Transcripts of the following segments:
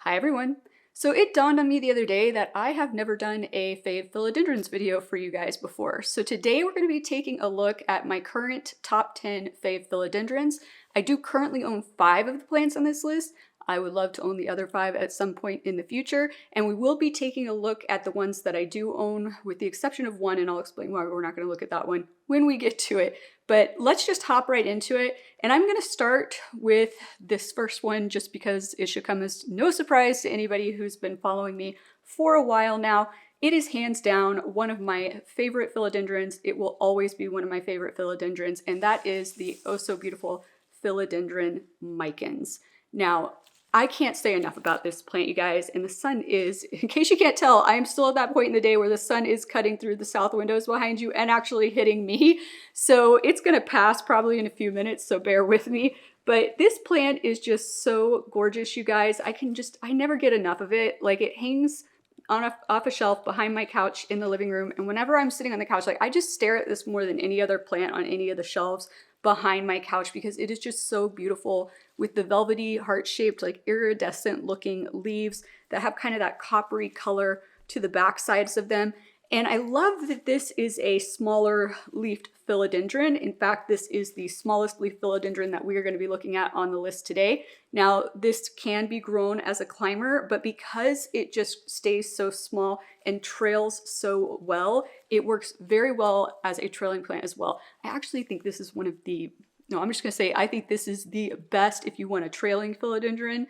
Hi everyone! So it dawned on me the other day that I have never done a Fave Philodendrons video for you guys before. So today we're going to be taking a look at my current top 10 Fave Philodendrons. I do currently own 5 of the plants on this list. I would love to own the other 5 at some point in the future, and we will be taking a look at the ones that I do own, with the exception of one, and I'll explain why we're not going to look at that one when we get to it. But let's just hop right into it, and I'm going to start with this first one just because it should come as no surprise to anybody who's been following me for a while now. It is hands down one of my favorite philodendrons. It will always be one of my favorite philodendrons, and that is the oh so beautiful philodendron micans. Now, I can't say enough about this plant, you guys, and the sun is, in case you can't tell, I'm still at that point in the day where the sun is cutting through the south windows behind you and actually hitting me. So it's gonna pass probably in a few minutes, so bear with me. But this plant is just so gorgeous, you guys. I never get enough of it. Like, it hangs off a shelf behind my couch in the living room, and whenever I'm sitting on the couch, like, I just stare at this more than any other plant on any of the shelves behind my couch because it is just so beautiful, with the velvety heart-shaped, like, iridescent looking leaves that have kind of that coppery color to the back sides of them. And I love that this is a smaller leafed philodendron. In fact, this is the smallest leaf philodendron that we are going to be looking at on the list today. Now, this can be grown as a climber, but because it just stays so small and trails so well, it works very well as a trailing plant as well. I actually think this is one of the, no, I'm just going to say, I think this is the best if you want a trailing philodendron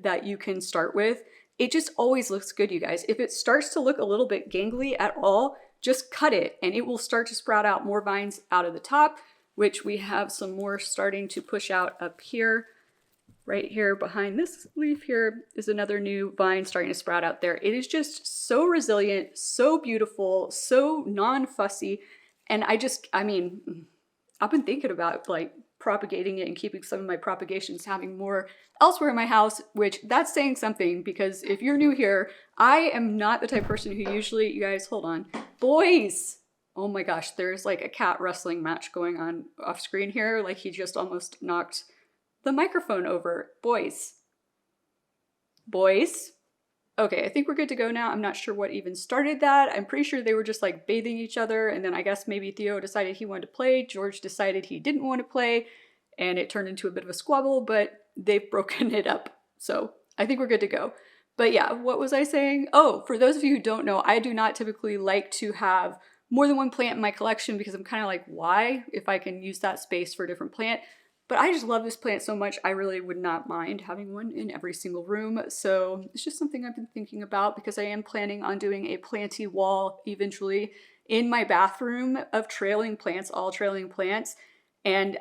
that you can start with. It just always looks good, you guys. If it starts to look a little bit gangly at all, just cut it and it will start to sprout out more vines out of the top, which we have some more starting to push out up here. Right here behind this leaf here is another new vine starting to sprout out there. It is just so resilient, so beautiful, so non-fussy. And I mean, I've been thinking about like propagating it and keeping some of my propagations, having more elsewhere in my house, which that's saying something, because if you're new here, I am not the type of person who usually, you guys, hold on, boys, oh my gosh, there's like a cat wrestling match going on off screen here. Like, he just almost knocked the microphone over. Boys. Okay, I think we're good to go now. I'm not sure what even started that. I'm pretty sure they were just like bathing each other, and then I guess maybe Theo decided he wanted to play, George decided he didn't want to play, and it turned into a bit of a squabble, but they've broken it up. So I think we're good to go. But yeah, what was I saying? Oh, for those of you who don't know, I do not typically like to have more than one plant in my collection because I'm kind of like, why? If I can use that space for a different plant. But I just love this plant so much, I really would not mind having one in every single room. So it's just something I've been thinking about, because I am planning on doing a planty wall eventually in my bathroom of trailing plants, all trailing plants. And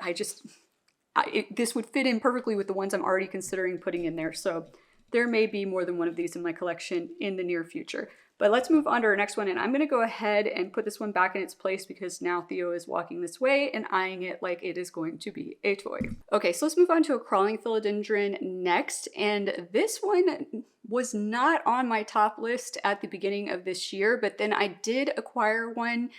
this would fit in perfectly with the ones I'm already considering putting in there. So there may be more than one of these in my collection in the near future. But let's move on to our next one, and I'm going to go ahead and put this one back in its place because now Theo is walking this way and eyeing it like it is going to be a toy. Okay, so let's move on to a crawling philodendron next, and this one was not on my top list at the beginning of this year, but then I did acquire one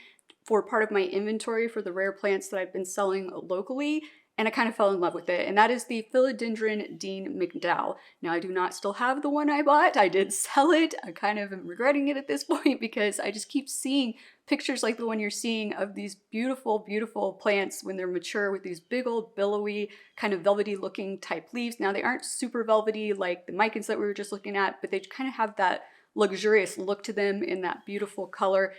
for part of my inventory for the rare plants that I've been selling locally, and I kind of fell in love with it, and that is the Philodendron Dean McDowell. Now, I do not still have the one I bought. I did sell it. I kind of am regretting it at this point because I just keep seeing pictures like the one you're seeing of these beautiful, beautiful plants when they're mature with these big old billowy, kind of velvety looking type leaves. Now, they aren't super velvety like the micans that we were just looking at, but they kind of have that luxurious look to them in that beautiful color.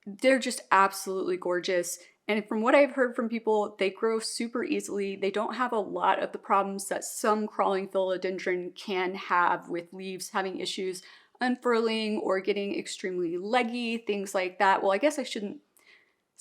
They're just absolutely gorgeous. And from what I've heard from people, they grow super easily. They don't have a lot of the problems that some crawling philodendron can have, with leaves having issues unfurling or getting extremely leggy, things like that. Well, I guess I shouldn't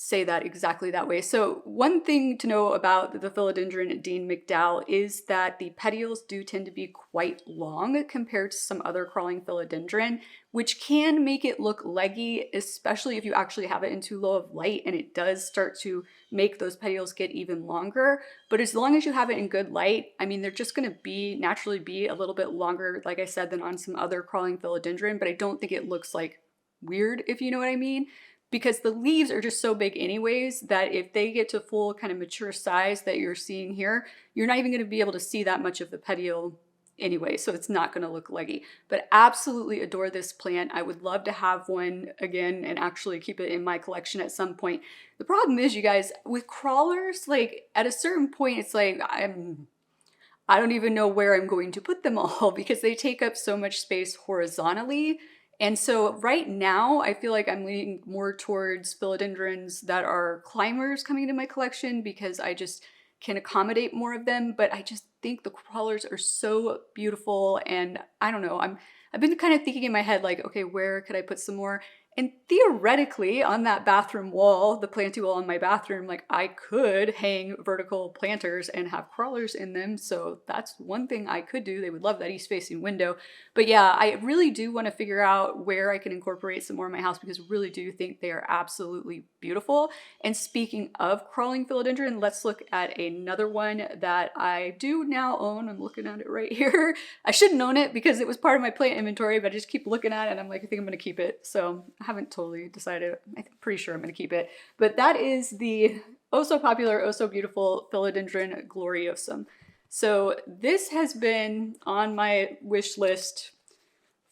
say that exactly that way. So one thing to know about the Philodendron Dean McDowell is that the petioles do tend to be quite long compared to some other crawling philodendron, which can make it look leggy, especially if you actually have it in too low of light, and it does start to make those petioles get even longer. But as long as you have it in good light, I mean, they're just going to naturally be a little bit longer, like I said, than on some other crawling philodendron, but I don't think it looks like weird, if you know what I mean. Because the leaves are just so big anyways that if they get to full kind of mature size that you're seeing here, you're not even going to be able to see that much of the petiole anyway, so it's not going to look leggy. But absolutely adore this plant. I would love to have one again and actually keep it in my collection at some point. The problem is, you guys, with crawlers, like at a certain point, it's like I don't even know where I'm going to put them all because they take up so much space horizontally. And so right now, I feel like I'm leaning more towards philodendrons that are climbers coming into my collection because I just can accommodate more of them. But I just think the crawlers are so beautiful, and I don't know, I've been kind of thinking in my head like, okay, where could I put some more? And theoretically, on that bathroom wall, the planty wall in my bathroom, like I could hang vertical planters and have crawlers in them. So that's one thing I could do. They would love that east facing window. But yeah, I really do want to figure out where I can incorporate some more in my house because I really do think they are absolutely beautiful. And speaking of crawling philodendron, let's look at another one that I do now own. I'm looking at it right here. I shouldn't own it because it was part of my plant inventory, but I just keep looking at it and I'm like, I think I'm going to keep it. So I haven't totally decided. I'm pretty sure I'm going to keep it. But that is the oh so popular, oh so beautiful philodendron Gloriosum. So this has been on my wish list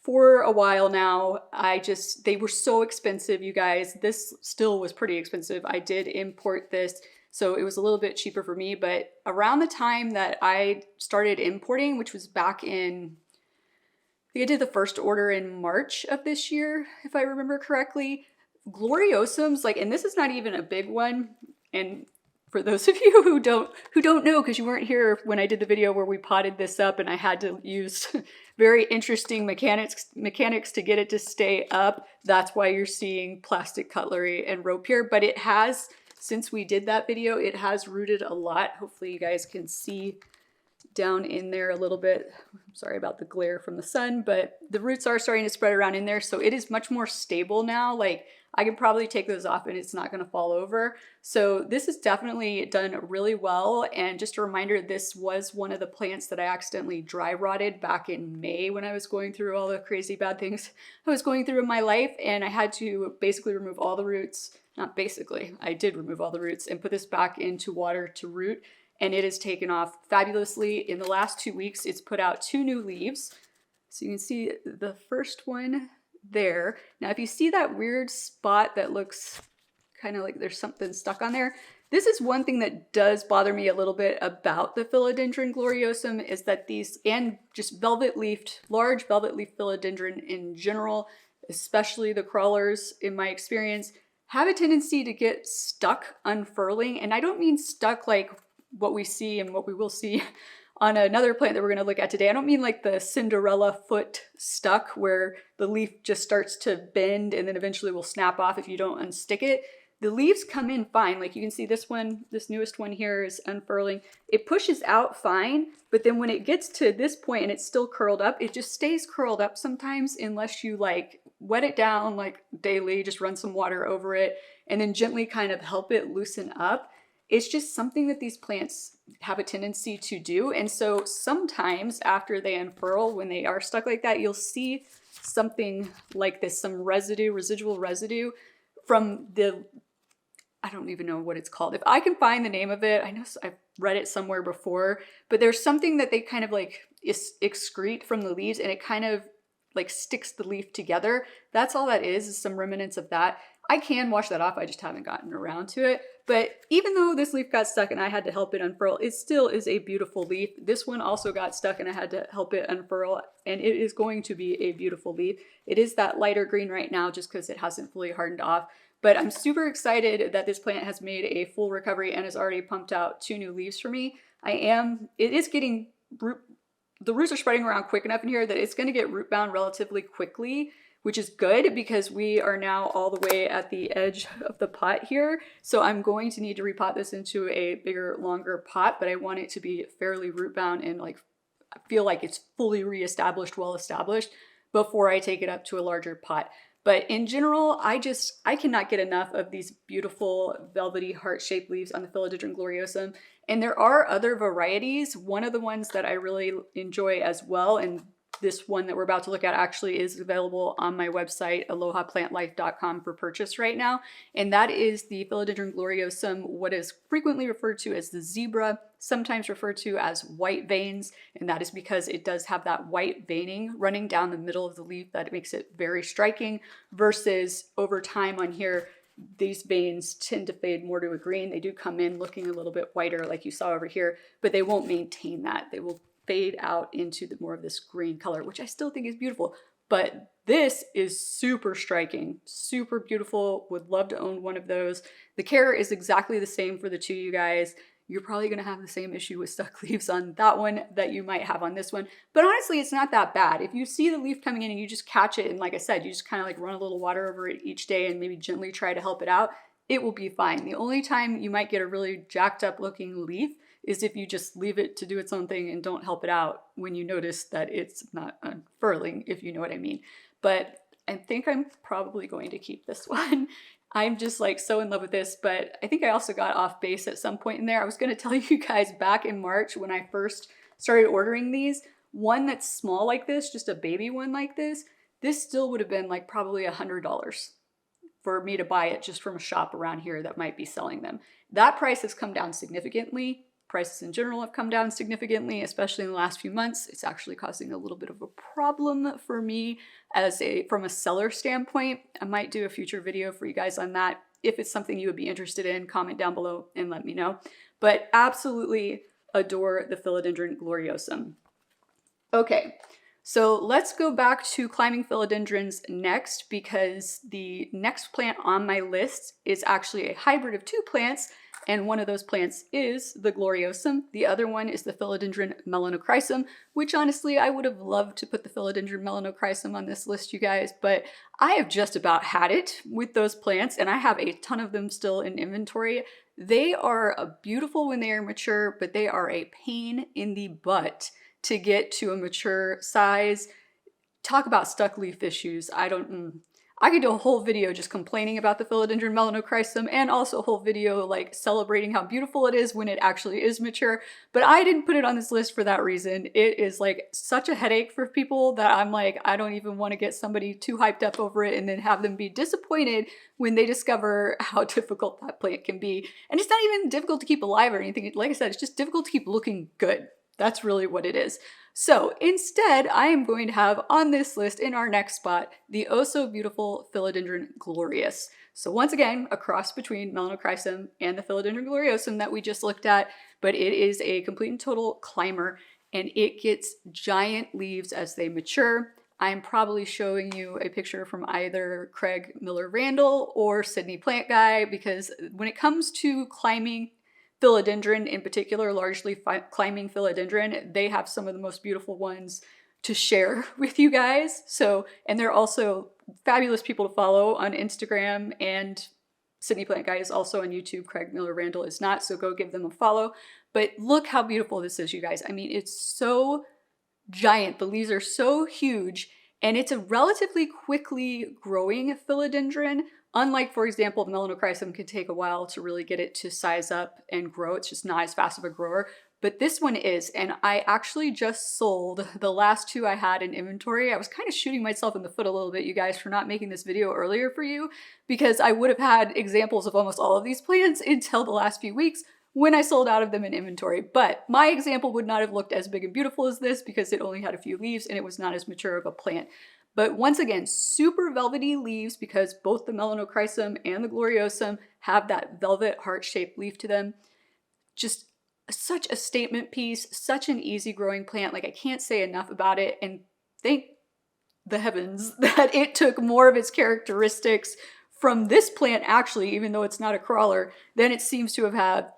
for a while now. They were so expensive, you guys. This still was pretty expensive. I did import this, so it was a little bit cheaper for me. But around the time that I started importing, which was back in, I think I did the first order in March of this year, if I remember correctly, Gloriosums, like, and this is not even a big one. And for those of you who don't know, because you weren't here when I did the video where we potted this up and I had to use very interesting mechanics to get it to stay up, that's why you're seeing plastic cutlery and rope here. But it has, since we did that video, it has rooted a lot. Hopefully you guys can see down in there a little bit. Sorry about the glare from the sun, but the roots are starting to spread around in there. So it is much more stable now. Like I can probably take those off and it's not going to fall over. So this is definitely done really well. And just a reminder, this was one of the plants that I accidentally dry rotted back in May when I was going through all the crazy bad things I was going through in my life. And I had to basically remove all the roots. Not basically, I did remove all the roots and put this back into water to root. And it has taken off fabulously. In the last 2 weeks, it's put out 2 new leaves. So you can see the first one there. Now, if you see that weird spot that looks kind of like there's something stuck on there, this is one thing that does bother me a little bit about the philodendron Gloriosum, is that these, and just large velvet leaf philodendron in general, especially the crawlers in my experience, have a tendency to get stuck unfurling. And I don't mean stuck like what we see and what we will see on another plant that we're going to look at today. I don't mean like the Cinderella foot stuck where the leaf just starts to bend and then eventually will snap off if you don't unstick it. The leaves come in fine. Like you can see this one, this newest one here is unfurling. It pushes out fine, but then when it gets to this point and it's still curled up, it just stays curled up sometimes unless you like wet it down like daily, just run some water over it and then gently kind of help it loosen up. It's just something that these plants have a tendency to do. And so sometimes after they unfurl, when they are stuck like that, you'll see something like this, some residual residue from the, I don't even know what it's called. If I can find the name of it, I know I've read it somewhere before, but there's something that they kind of like excrete from the leaves and it kind of like sticks the leaf together. That's all that is some remnants of that. I can wash that off, I just haven't gotten around to it. But even though this leaf got stuck and I had to help it unfurl, it still is a beautiful leaf. This one also got stuck and I had to help it unfurl, and it is going to be a beautiful leaf. It is that lighter green right now just because it hasn't fully hardened off. But I'm super excited that this plant has made a full recovery and has already pumped out 2 new leaves for me. It is getting the roots are spreading around quick enough in here that it's going to get root bound relatively quickly, which is good because we are now all the way at the edge of the pot here. So I'm going to need to repot this into a bigger, longer pot, but I want it to be fairly root bound and like I feel like it's fully reestablished, well established before I take it up to a larger pot. But in general, I cannot get enough of these beautiful velvety heart-shaped leaves on the Philodendron Gloriosum. And there are other varieties. One of the ones that I really enjoy as well, and this one that we're about to look at actually is available on my website, alohaplantlife.com, for purchase right now. And that is the Philodendron gloriosum, what is frequently referred to as the zebra, sometimes referred to as white veins. And that is because it does have that white veining running down the middle of the leaf that makes it very striking, versus over time on here, these veins tend to fade more to a green. They do come in looking a little bit whiter like you saw over here, but they won't maintain that. They will fade out into more of this green color, which I still think is beautiful. But this is super striking, super beautiful. Would love to own one of those. The care is exactly the same for the two, you guys. You're probably going to have the same issue with stuck leaves on that one that you might have on this one. But honestly, it's not that bad. If you see the leaf coming in and you just catch it, and like I said, you just kind of like run a little water over it each day and maybe gently try to help it out, it will be fine. The only time you might get a really jacked up looking leaf is if you just leave it to do its own thing and don't help it out when you notice that it's not unfurling, if you know what I mean. But I think I'm probably going to keep this one. I'm just like so in love with this, but I think I also got off base at some point in there. I was going to tell you guys back in March when I first started ordering these, one that's small like this, just a baby one like this still would have been like probably $100 for me to buy it just from a shop around here that might be selling them. That price has come down significantly. Prices in general have come down significantly, especially in the last few months. It's actually causing a little bit of a problem for me from a seller standpoint. I might do a future video for you guys on that. If it's something you would be interested in, comment down below and let me know. But absolutely adore the Philodendron gloriosum. Okay, so let's go back to climbing philodendrons next, because the next plant on my list is actually a hybrid of two plants. And one of those plants is the gloriosum. The other one is the philodendron melanochrysum, which honestly, I would have loved to put the philodendron melanochrysum on this list, you guys, but I have just about had it with those plants, and I have a ton of them still in inventory. They are beautiful when they are mature, but they are a pain in the butt to get to a mature size. Talk about stuck leaf issues. I could do a whole video just complaining about the philodendron melanochrysum, and also a whole video like celebrating how beautiful it is when it actually is mature, but I didn't put it on this list for that reason. It is like such a headache for people that I'm like, I don't even want to get somebody too hyped up over it and then have them be disappointed when they discover how difficult that plant can be. And it's not even difficult to keep alive or anything. Like I said, it's just difficult to keep looking good. That's really what it is. So instead, I am going to have on this list in our next spot, the oh so beautiful Philodendron glorious. So once again, a cross between melanochrysum and the Philodendron gloriosum that we just looked at, but it is a complete and total climber, and it gets giant leaves as they mature. I'm probably showing you a picture from either Craig Miller Randall or Sydney Plant Guy, because when it comes to climbing philodendron in particular, largely climbing philodendron, they have some of the most beautiful ones to share with you guys. So, and they're also fabulous people to follow on Instagram, and Sydney Plant Guy is also on YouTube. Craig Miller Randall is not, so go give them a follow. But look how beautiful this is, you guys. I mean, it's so giant. The leaves are so huge, and it's a relatively quickly growing philodendron. Unlike, for example, the melanochrysum could take a while to really get it to size up and grow. It's just not as fast of a grower. But this one is, and I actually just sold the last two I had in inventory. I was kind of shooting myself in the foot a little bit, you guys, for not making this video earlier for you, because I would have had examples of almost all of these plants until the last few weeks when I sold out of them in inventory. But my example would not have looked as big and beautiful as this because it only had a few leaves and it was not as mature of a plant. But once again, super velvety leaves, because both the melanochrysum and the gloriosum have that velvet heart-shaped leaf to them. Just such a statement piece, such an easy growing plant. Like, I can't say enough about it, and thank the heavens that it took more of its characteristics from this plant, actually, even though it's not a crawler, than it seems to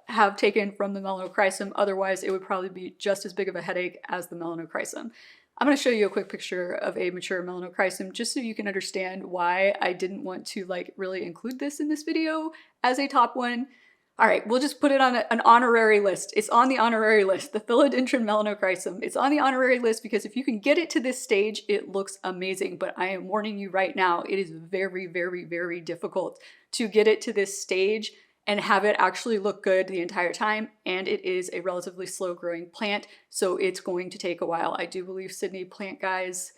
have taken from the melanochrysum. Otherwise, it would probably be just as big of a headache as the melanochrysum. I'm going to show you a quick picture of a mature melanochrysum just so you can understand why I didn't want to like really include this in this video as a top one. All right, we'll just put it on an honorary list. It's on the honorary list, the Philodendron melanochrysum. It's on the honorary list because if you can get it to this stage, it looks amazing. But I am warning you right now, it is very, very, very difficult to get it to this stage and have it actually look good the entire time. And it is a relatively slow growing plant, so it's going to take a while. I do believe Sydney Plant Guys,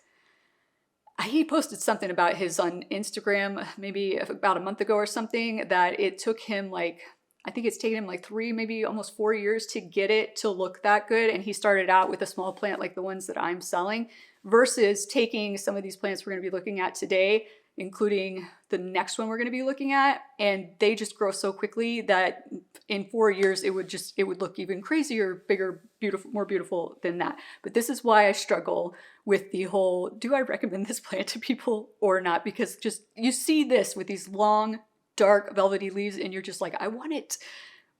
he posted something about his on Instagram maybe about a month ago or something, that it took him like, I think it's taken him like 3, maybe almost 4 years to get it to look that good. And he started out with a small plant like the ones that I'm selling, versus taking some of these plants we're going to be looking at today, including the next one we're going to be looking at, and they just grow so quickly that in 4 years it would look even crazier, bigger, beautiful, more beautiful than that. But this is why I struggle with the whole, do I recommend this plant to people or not? Because just, you see this with these long, dark, velvety leaves and you're just like, I want it,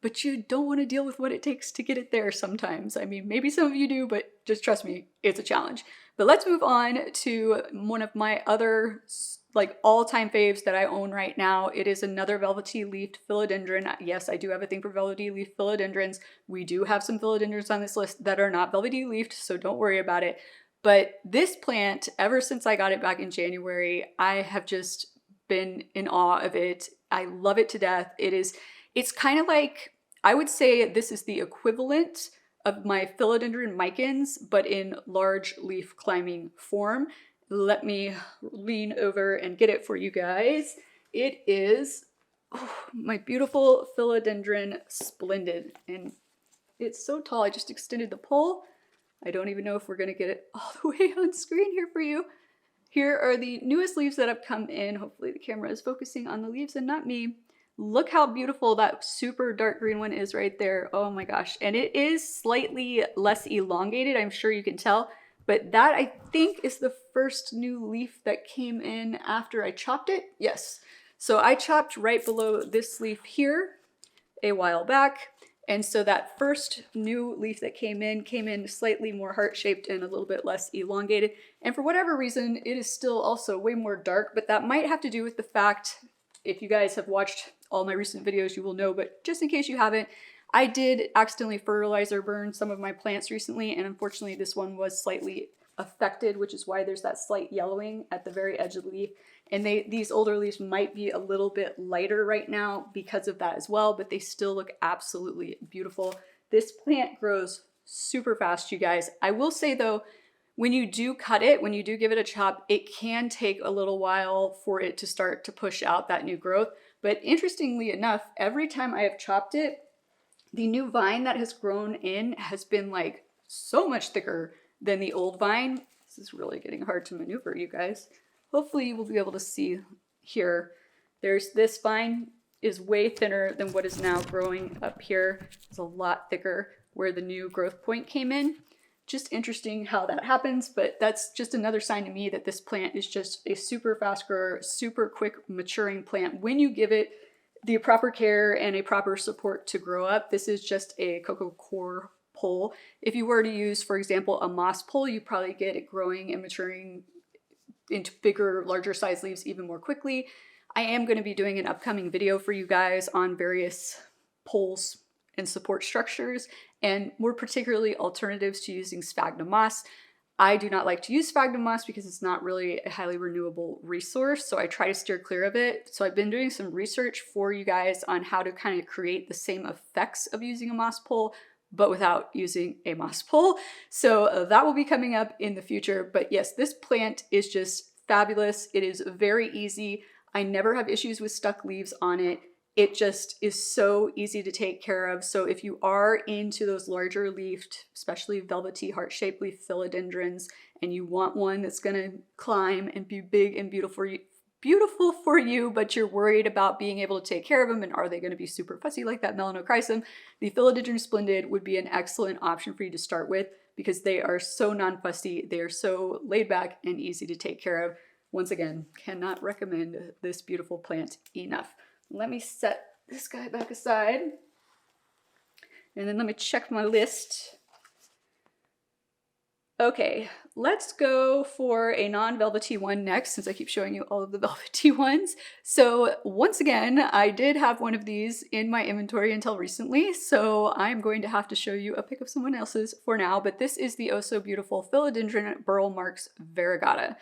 but you don't want to deal with what it takes to get it there sometimes. I mean, maybe some of you do, but just trust me, it's a challenge. But let's move on to one of my other like all-time faves that I own right now. It is another velvety leafed philodendron. Yes, I do have a thing for velvety leafed philodendrons. We do have some philodendrons on this list that are not velvety leafed, so don't worry about it. But this plant, ever since I got it back in January, I have just been in awe of it. I love it to death. It's kind of like, I would say this is the equivalent of my philodendron micans, but in large leaf climbing form. Let me lean over and get it for you guys. It is my beautiful philodendron splendid, and it's so tall. I just extended the pole. I don't even know if we're gonna get it all the way on screen here for you. Here are the newest leaves that have come in. Hopefully the camera is focusing on the leaves and not me. Look how beautiful that super dark green one is right there. Oh my gosh. And it is slightly less elongated, I'm sure you can tell. But that, I think, is the first new leaf that came in after I chopped it. Yes. So I chopped right below this leaf here a while back. And so that first new leaf that came in slightly more heart-shaped and a little bit less elongated. And for whatever reason, it is still also way more dark, but that might have to do with the fact, if you guys have watched all my recent videos, you will know, but just in case you haven't, I did accidentally fertilizer burn some of my plants recently, and unfortunately this one was slightly affected, which is why there's that slight yellowing at the very edge of the leaf. And these older leaves might be a little bit lighter right now because of that as well, but they still look absolutely beautiful. This plant grows super fast, you guys. I will say though, when you do cut it, when you do give it a chop, it can take a little while for it to start to push out that new growth. But interestingly enough, every time I have chopped it, the new vine that has grown in has been like so much thicker than the old vine. This is really getting hard to maneuver, you guys. Hopefully you will be able to see here. There's this vine is way thinner than what is now growing up here. It's a lot thicker where the new growth point came in. Just interesting how that happens, but that's just another sign to me that this plant is just a super fast grower, super quick maturing plant. When you give it the proper care and a proper support to grow up, this is just a cocoa core pole. If you were to use, for example, a moss pole, you probably get it growing and maturing into bigger, larger size leaves even more quickly. I am going to be doing an upcoming video for you guys on various poles and support structures, and more particularly alternatives to using sphagnum moss. I do not like to use sphagnum moss because it's not really a highly renewable resource, so I try to steer clear of it. So I've been doing some research for you guys on how to kind of create the same effects of using a moss pole, but without using a moss pole. So that will be coming up in the future. But yes, this plant is just fabulous. It is very easy. I never have issues with stuck leaves on it. It just is so easy to take care of. So if you are into those larger leafed, especially velvety heart-shaped leaf philodendrons, and you want one that's gonna climb and be big and beautiful for you, but you're worried about being able to take care of them and are they gonna be super fussy like that melanochrysum, the Philodendron Splendid would be an excellent option for you to start with because they are so non-fussy, they are so laid back and easy to take care of. Once again, cannot recommend this beautiful plant enough. Let me set this guy back aside, and then let me check my list. Okay, let's go for a non-velvety one next, since I keep showing you all of the velvety ones. So once again, I did have one of these in my inventory until recently, so I'm going to have to show you a pic of someone else's for now, but this is the oh so beautiful Philodendron Burle Marx Variegata.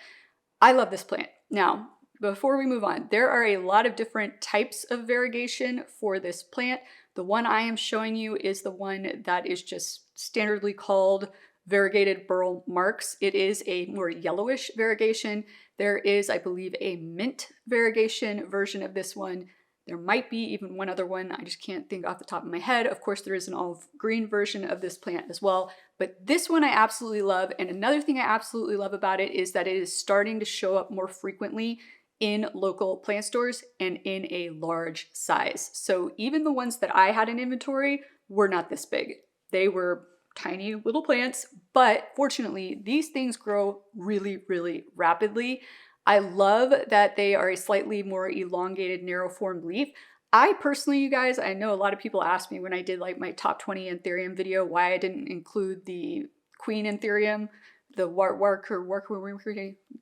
I love this plant. Now, before we move on, there are a lot of different types of variegation for this plant. The one I am showing you is the one that is just standardly called Variegated Burle Marx. It is a more yellowish variegation. There is, I believe, a mint variegation version of this one. There might be even one other one. I just can't think off the top of my head. Of course, there is an olive green version of this plant as well. But this one I absolutely love. And another thing I absolutely love about it is that it is starting to show up more frequently in local plant stores and in a large size. So even the ones that I had in inventory were not this big. They were tiny little plants, but fortunately these things grow really, really rapidly. I love that they are a slightly more elongated, narrow formed leaf. I personally, you guys, I know a lot of people asked me when I did like my top 20 Anthurium video why I didn't include the Queen Anthurium, the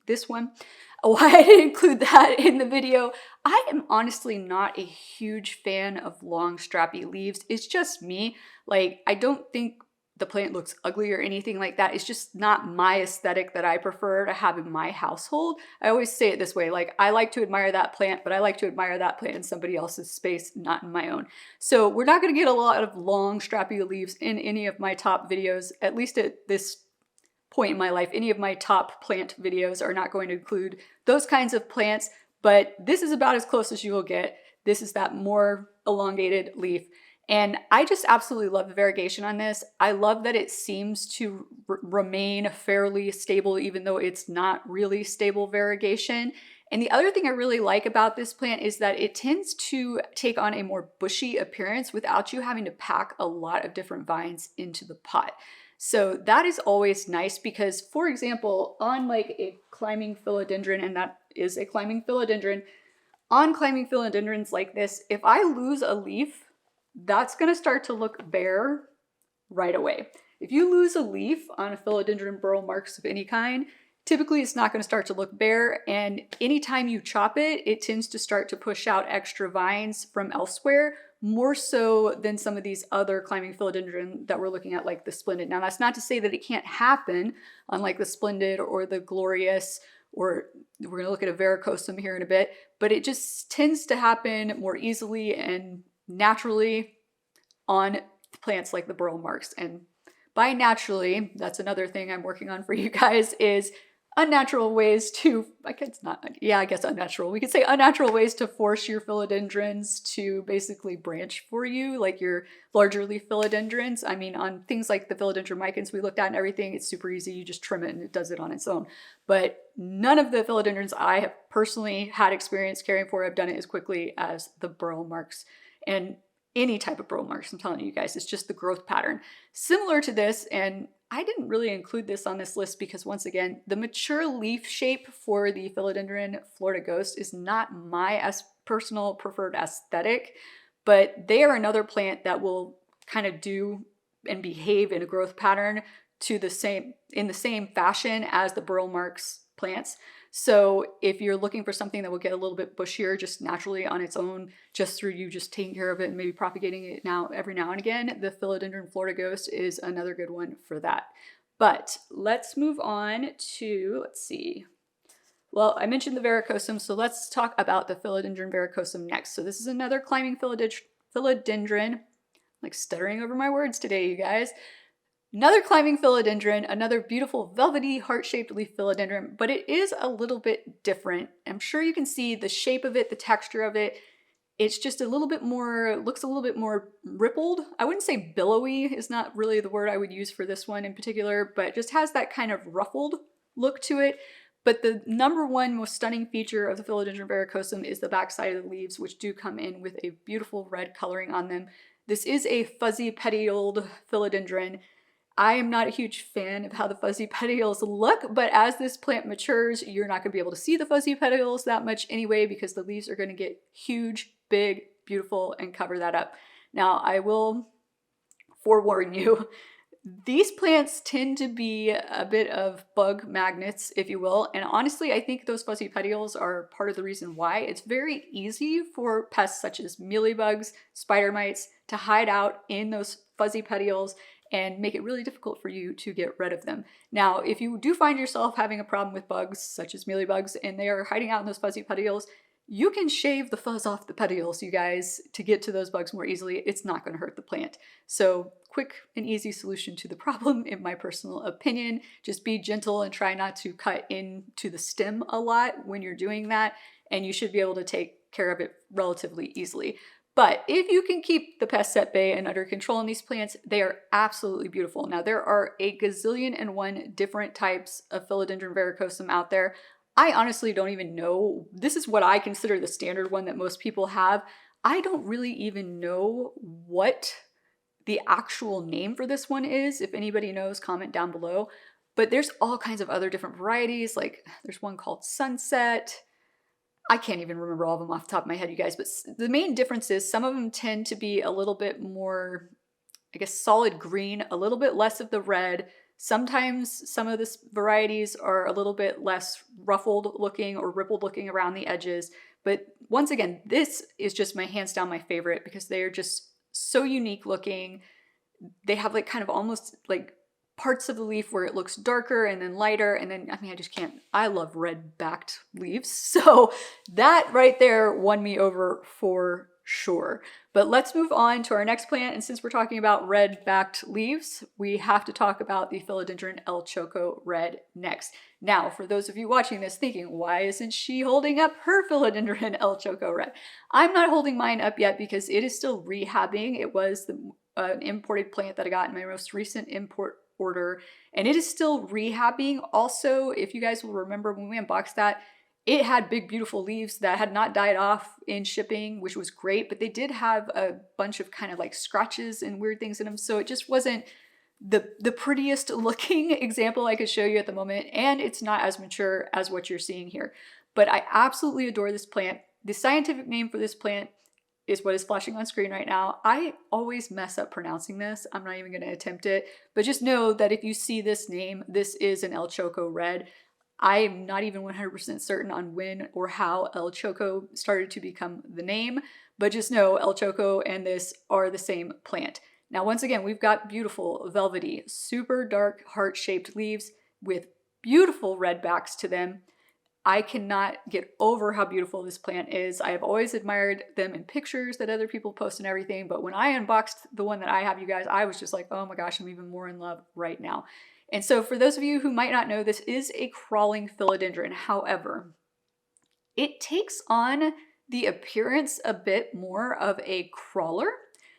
this one, why I didn't include that in the video. I am honestly not a huge fan of long strappy leaves. It's just me. Like, I don't think the plant looks ugly or anything like that. It's just not my aesthetic that I prefer to have in my household. I always say it this way, like, I like to admire that plant, but I like to admire that plant in somebody else's space, not in my own. So we're not gonna get a lot of long strappy leaves in any of my top videos, at least at this point in my life. Any of my top plant videos are not going to include those kinds of plants, but this is about as close as you will get. This is that more elongated leaf. And I just absolutely love the variegation on this. I love that it seems to remain fairly stable, even though it's not really stable variegation. And the other thing I really like about this plant is that it tends to take on a more bushy appearance without you having to pack a lot of different vines into the pot. So that is always nice because, for example, on like a climbing philodendron, and that is a climbing philodendron, on climbing philodendrons like this, if I lose a leaf, that's going to start to look bare right away. If you lose a leaf on a philodendron Burle Marx of any kind, typically it's not going to start to look bare, and anytime you chop it, it tends to start to push out extra vines from elsewhere, more so than some of these other climbing philodendron that we're looking at, like the splendid. Now, that's not to say that it can't happen on like the splendid or the glorious, or we're going to look at a varicosum here in a bit, but it just tends to happen more easily and naturally on plants like the Burle Marx. And by naturally, that's another thing I'm working on for you guys, is unnatural ways to, I guess not, yeah, I guess unnatural. We could say unnatural ways to force your philodendrons to basically branch for you, like your larger leaf philodendrons. I mean, on things like the philodendron micans we looked at and everything, it's super easy. You just trim it and it does it on its own. But none of the philodendrons I have personally had experience caring for have done it as quickly as the Burle Marx. And any type of Burle Marx, I'm telling you guys, it's just the growth pattern. Similar to this, and I didn't really include this on this list because, once again, the mature leaf shape for the philodendron Florida Ghost is not my personal preferred aesthetic, but they are another plant that will kind of do and behave in a growth pattern in the same fashion as the Burle Marx plants. So if you're looking for something that will get a little bit bushier just naturally on its own, just through you just taking care of it and maybe propagating it every now and again, the philodendron Florida Ghost is another good one for that. But let's move on to, let's see. Well, I mentioned the varicosum, so let's talk about the philodendron varicosum next. So this is another climbing philodendron. I'm like stuttering over my words today, you guys. Another climbing philodendron, another beautiful velvety heart-shaped leaf philodendron, but it is a little bit different. I'm sure you can see the shape of it, the texture of it. It's just a little bit more, looks a little bit more rippled. I wouldn't say billowy is not really the word I would use for this one in particular, but it just has that kind of ruffled look to it. But the number one most stunning feature of the philodendron varicosum is the backside of the leaves, which do come in with a beautiful red coloring on them. This is a fuzzy petioled philodendron. I am not a huge fan of how the fuzzy petioles look, but as this plant matures, you're not going to be able to see the fuzzy petioles that much anyway, because the leaves are going to get huge, big, beautiful, and cover that up. Now, I will forewarn you, these plants tend to be a bit of bug magnets, if you will, and honestly, I think those fuzzy petioles are part of the reason why. It's very easy for pests such as mealybugs, spider mites to hide out in those fuzzy petioles and make it really difficult for you to get rid of them. Now, if you do find yourself having a problem with bugs, such as mealybugs, and they are hiding out in those fuzzy petioles, you can shave the fuzz off the petioles, you guys, to get to those bugs more easily. It's not going to hurt the plant. So quick and easy solution to the problem, in my personal opinion. Just be gentle and try not to cut into the stem a lot when you're doing that, and you should be able to take care of it relatively easily. But if you can keep the pests at bay and under control in these plants, they are absolutely beautiful. Now, there are a gazillion and one different types of Philodendron varicosum out there. I honestly don't even know. This is what I consider the standard one that most people have. I don't really even know what the actual name for this one is. If anybody knows, comment down below. But there's all kinds of other different varieties. Like there's one called Sunset. I can't even remember all of them off the top of my head, you guys. But the main difference is some of them tend to be a little bit more, I guess, solid green, a little bit less of the red. Sometimes some of the varieties are a little bit less ruffled looking or rippled looking around the edges. But once again, this is just my hands down my favorite because they are just so unique looking. They have like kind of almost like parts of the leaf where it looks darker and then lighter. And then, I mean, I just can't, I love red backed leaves. So that right there won me over for sure. But let's move on to our next plant. And since we're talking about red backed leaves, we have to talk about the Philodendron El Choco Red next. Now, for those of you watching this thinking, why isn't she holding up her Philodendron El Choco Red? I'm not holding mine up yet because it is still rehabbing. It was an imported plant that I got in my most recent import order, and it is still rehabbing. Also, if you guys will remember when we unboxed that, it had big, beautiful leaves that had not died off in shipping, which was great, but they did have a bunch of kind of like scratches and weird things in them. So it just wasn't the prettiest looking example I could show you at the moment. And it's not as mature as what you're seeing here. But I absolutely adore this plant. The scientific name for this plant is what is flashing on screen right now. I always mess up pronouncing this. I'm not even going to attempt it. But just know that if you see this name, this is an El Choco Red. I'm not even 100% certain on when or how El Choco started to become the name, but just know El Choco and this are the same plant. Now, once again, we've got beautiful, velvety, super dark heart-shaped leaves with beautiful red backs to them. I cannot get over how beautiful this plant is. I have always admired them in pictures that other people post and everything, but when I unboxed the one that I have, you guys, I was just like, oh my gosh, I'm even more in love right now. And so for those of you who might not know, this is a crawling philodendron. However, it takes on the appearance a bit more of a crawler,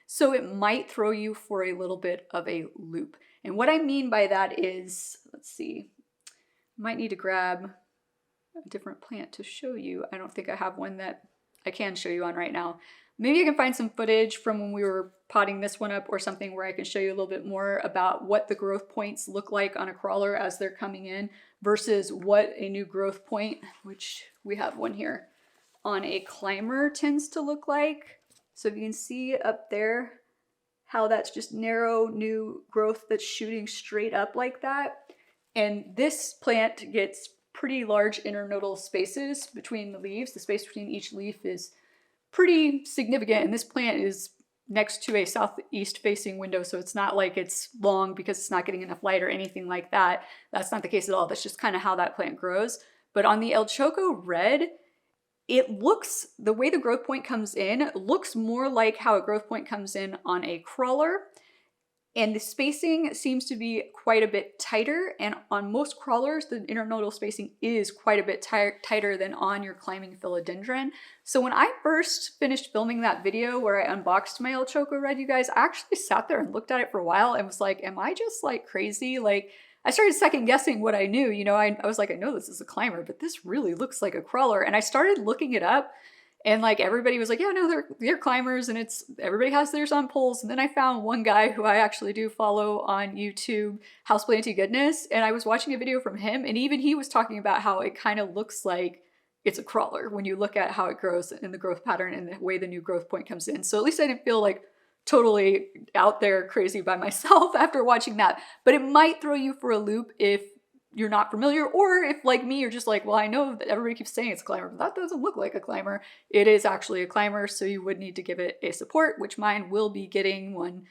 so it might throw you for a little bit of a loop. And what I mean by that is, let's see, I might need to grab a different plant to show you. I don't think I have one that I can show you on right now. Maybe I can find some footage from when we were potting this one up or something where I can show you a little bit more about what the growth points look like on a crawler as they're coming in versus what a new growth point, which we have one here, on a climber tends to look like. So if you can see up there how that's just narrow new growth that's shooting straight up like that. And this plant gets pretty large internodal spaces between the leaves. The space between each leaf is pretty significant, and this plant is next to a southeast facing window, so it's not like it's long because it's not getting enough light or anything like that. That's not the case at all. That's just kind of how that plant grows. But on the El Choco Red, it looks, the way the growth point comes in looks more like how a growth point comes in on a crawler, and the spacing seems to be quite a bit tighter, and on most crawlers, the internodal spacing is quite a bit tighter than on your climbing philodendron. So when I first finished filming that video where I unboxed my El Choco Red, you guys, I actually sat there and looked at it for a while and was like, am I just like crazy? Like, I started second guessing what I knew. You know, I was like, I know this is a climber, but this really looks like a crawler. And I started looking it up. And like everybody was like, yeah, no, they're climbers, and everybody has theirs on poles. And then I found one guy who I actually do follow on YouTube, Houseplanty Goodness, and I was watching a video from him, and even he was talking about how it kind of looks like it's a crawler when you look at how it grows and the growth pattern and the way the new growth point comes in. So at least I didn't feel like totally out there crazy by myself after watching that. But it might throw you for a loop if you're not familiar, or if like me, you're just like, well, I know that everybody keeps saying it's a climber, but that doesn't look like a climber. It is actually a climber, so you would need to give it a support, which mine will be getting one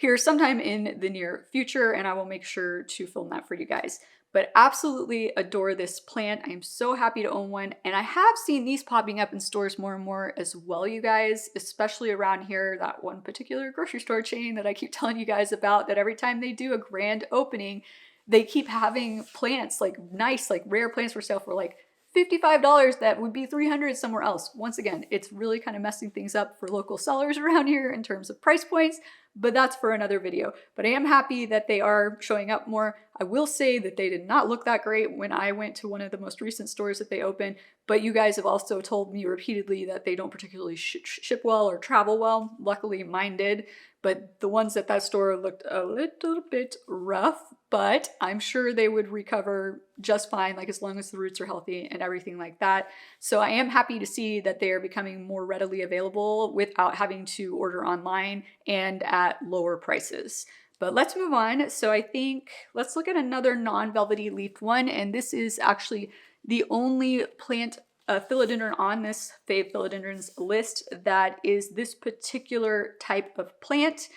here sometime in the near future, and I will make sure to film that for you guys. But absolutely adore this plant. I am so happy to own one, and I have seen these popping up in stores more and more as well, you guys, especially around here, that one particular grocery store chain that I keep telling you guys about, that every time they do a grand opening, they keep having plants, like nice, like rare plants for sale for like $55 that would be $300 somewhere else. Once again, it's really kind of messing things up for local sellers around here in terms of price points, but that's for another video. But I am happy that they are showing up more. I will say that they did not look that great when I went to one of the most recent stores that they opened, but you guys have also told me repeatedly that they don't particularly ship well or travel well. Luckily mine did, but the ones at that store looked a little bit rough, but I'm sure they would recover just fine, like as long as the roots are healthy and everything like that. So I am happy to see that they are becoming more readily available without having to order online and at lower prices. But let's move on. So I think let's look at another non-velvety leafed one, and this is actually the only plant philodendron on this Fave Philodendrons list that is this particular type of plant.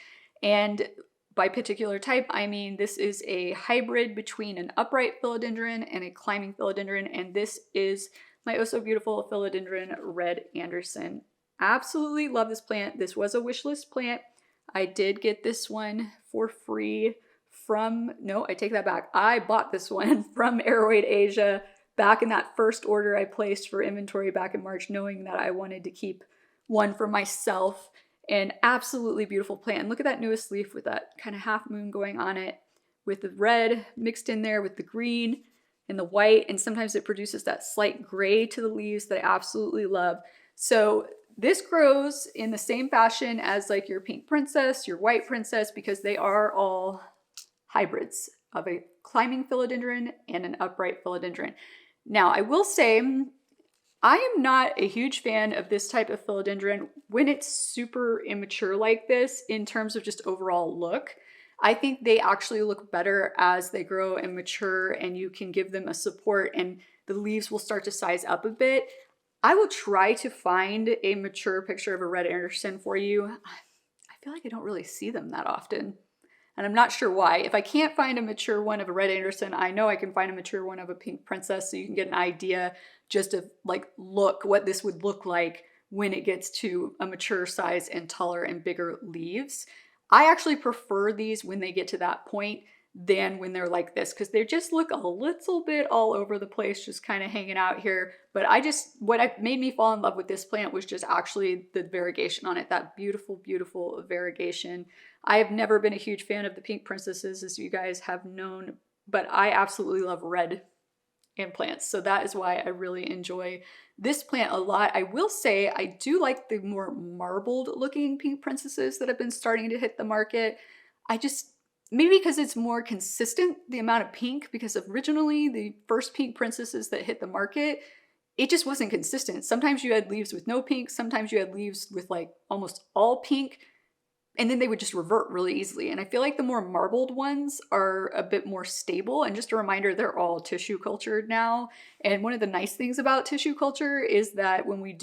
And by particular type, I mean this is a hybrid between an upright philodendron and a climbing philodendron, and this is my oh so beautiful Philodendron Red Anderson. Absolutely love this plant. This was a wish list plant. I did get this one for free from, no, I take that back. I bought this one from Aroid Asia back in that first order I placed for inventory back in March, knowing that I wanted to keep one for myself. And absolutely beautiful plant. And look at that newest leaf with that kind of half moon going on it, with the red mixed in there with the green and the white. And sometimes it produces that slight gray to the leaves that I absolutely love. So this grows in the same fashion as like your pink princess, your white princess, because they are all hybrids of a climbing philodendron and an upright philodendron. Now, I will say, I am not a huge fan of this type of philodendron when it's super immature like this in terms of just overall look. I think they actually look better as they grow and mature, and you can give them a support and the leaves will start to size up a bit. I will try to find a mature picture of a Red Anderson for you. I feel like I don't really see them that often, and I'm not sure why. If I can't find a mature one of a Red Anderson, I know I can find a mature one of a pink princess, so you can get an idea just of like what this would look like when it gets to a mature size and taller and bigger leaves. I actually prefer these when they get to that point than when they're like this, because they just look a little bit all over the place, just kind of hanging out here. But what made me fall in love with this plant was just actually the variegation on it, that beautiful, beautiful variegation. I have never been a huge fan of the pink princesses, as you guys have known, but I absolutely love red in plants. So that is why I really enjoy this plant a lot. I will say I do like the more marbled looking pink princesses that have been starting to hit the market. Maybe because it's more consistent, the amount of pink, because originally the first pink princesses that hit the market, it just wasn't consistent. Sometimes you had leaves with no pink, sometimes you had leaves with like almost all pink, and then they would just revert really easily. And I feel like the more marbled ones are a bit more stable. And just a reminder, they're all tissue cultured now. And one of the nice things about tissue culture is that when we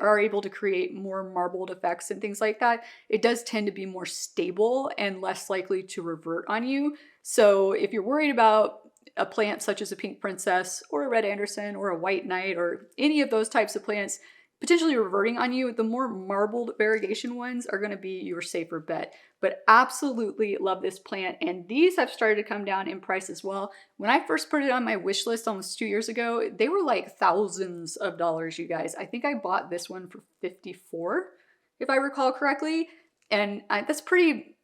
are able to create more marbled effects and things like that, it does tend to be more stable and less likely to revert on you. So if you're worried about a plant such as a pink princess or a Red Anderson or a white knight or any of those types of plants potentially reverting on you, the more marbled variegation ones are going to be your safer bet. But absolutely love this plant, and these have started to come down in price as well. When I first put it on my wish list almost 2 years ago, they were like thousands of dollars, you guys. I think I bought this one for $54, if I recall correctly, and that's pretty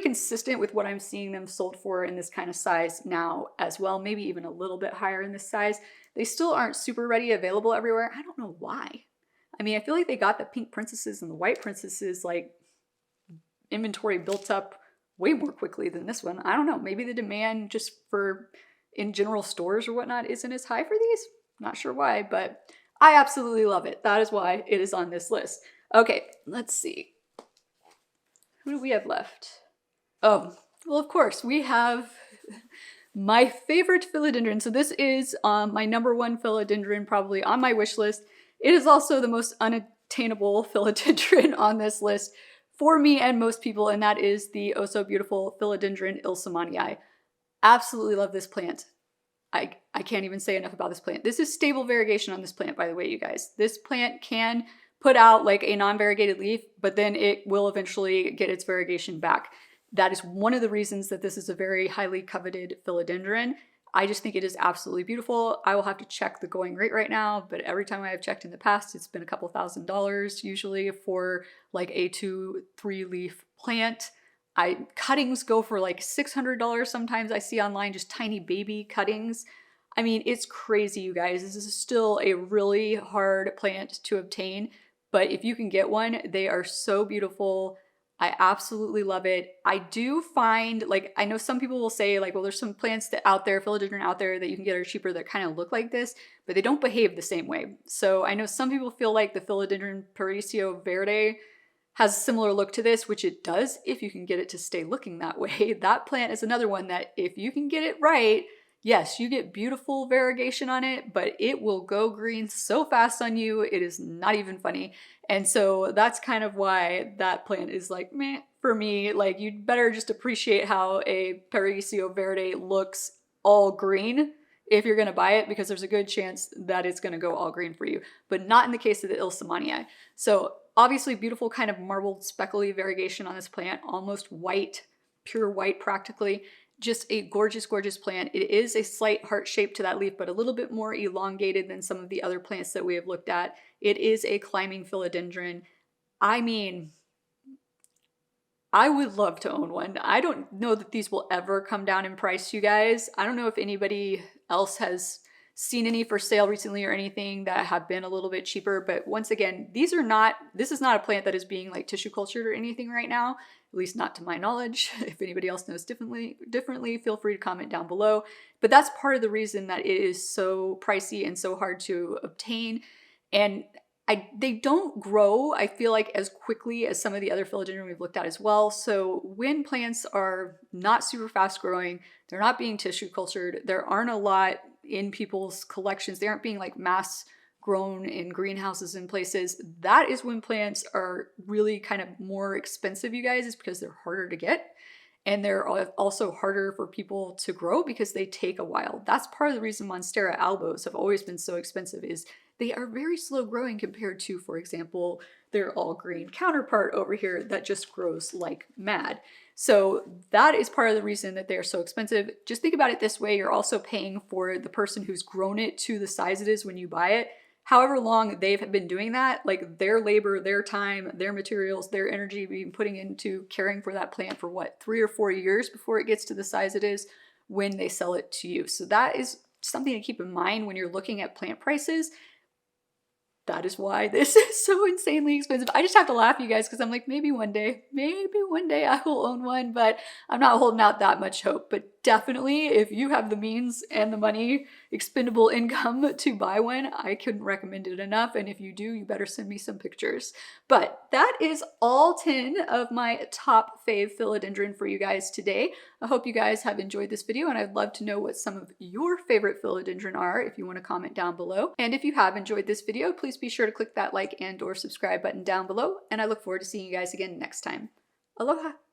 consistent with what I'm seeing them sold for in this kind of size now as well, maybe even a little bit higher in this size. They still aren't super ready available everywhere. I don't know why. I mean, I feel like they got the pink princesses and the white princesses like inventory built up way more quickly than this one. I don't know. Maybe the demand just for in general stores or whatnot isn't as high for these. Not sure why, but I absolutely love it. That is why it is on this list. Okay, let's see. Who do we have left? Oh, well, of course, we have my favorite philodendron. So this is my #1 philodendron, probably on my wish list. It is also the most unattainable philodendron on this list for me and most people, and that is the oh so beautiful Philodendron ilsamanii. Absolutely love this plant. I can't even say enough about this plant. This is stable variegation on this plant, by the way, you guys. This plant can put out like a non-variegated leaf, but then it will eventually get its variegation back. That is one of the reasons that this is a very highly coveted philodendron. I just think it is absolutely beautiful. I will have to check the going rate right now, but every time I have checked in the past, it's been a couple $1,000s usually for like a 2-3 leaf plant. Cuttings go for like $600 sometimes. I see online just tiny baby cuttings. I mean, it's crazy, you guys. This is still a really hard plant to obtain, but if you can get one, they are so beautiful. I absolutely love it. I do find, like, I know some people will say like, well, there's some plants out there, philodendron out there that you can get are cheaper that kind of look like this, but they don't behave the same way. So I know some people feel like the philodendron Paraiso Verde has a similar look to this, which it does if you can get it to stay looking that way. That plant is another one that if you can get it right, yes, you get beautiful variegation on it, but it will go green so fast on you, it is not even funny. And so that's kind of why that plant is like, meh, for me. Like, you'd better just appreciate how a Paraiso Verde looks all green if you're gonna buy it, because there's a good chance that it's gonna go all green for you, but not in the case of the ilsamanii. So obviously beautiful kind of marbled speckly variegation on this plant, almost white, pure white practically. Just a gorgeous, gorgeous plant. It is a slight heart shape to that leaf, but a little bit more elongated than some of the other plants that we have looked at. It is a climbing philodendron. I mean, I would love to own one. I don't know that these will ever come down in price, you guys. I don't know if anybody else has seen any for sale recently or anything that have been a little bit cheaper, but once again, this is not a plant that is being like tissue cultured or anything right now, at least not to my knowledge. If anybody else knows differently, feel free to comment down below. But that's part of the reason that it is so pricey and so hard to obtain. And they don't grow, I feel like, as quickly as some of the other philodendron we've looked at as well. So when plants are not super fast growing, they're not being tissue cultured, there aren't a lot in people's collections, they aren't being like mass grown in greenhouses and places, that is when plants are really kind of more expensive, you guys, is because they're harder to get. And they're also harder for people to grow because they take a while. That's part of the reason Monstera albos have always been so expensive, is they are very slow growing compared to, for example, their all green counterpart over here that just grows like mad. So that is part of the reason that they're so expensive. Just think about it this way. You're also paying for the person who's grown it to the size it is when you buy it. However long they've been doing that, like their labor, their time, their materials, their energy being putting into caring for that plant for what, 3 or 4 years before it gets to the size it is when they sell it to you. So that is something to keep in mind when you're looking at plant prices. That is why this is so insanely expensive. I just have to laugh, you guys, because I'm like, maybe one day I will own one, but I'm not holding out that much hope. But definitely, if you have the means and the money, expendable income to buy one, I couldn't recommend it enough. And if you do, you better send me some pictures. But that is all 10 of my top fave philodendron for you guys today. I hope you guys have enjoyed this video, and I'd love to know what some of your favorite philodendron are if you want to comment down below. And if you have enjoyed this video, please be sure to click that like and/or subscribe button down below, and I look forward to seeing you guys again next time. Aloha!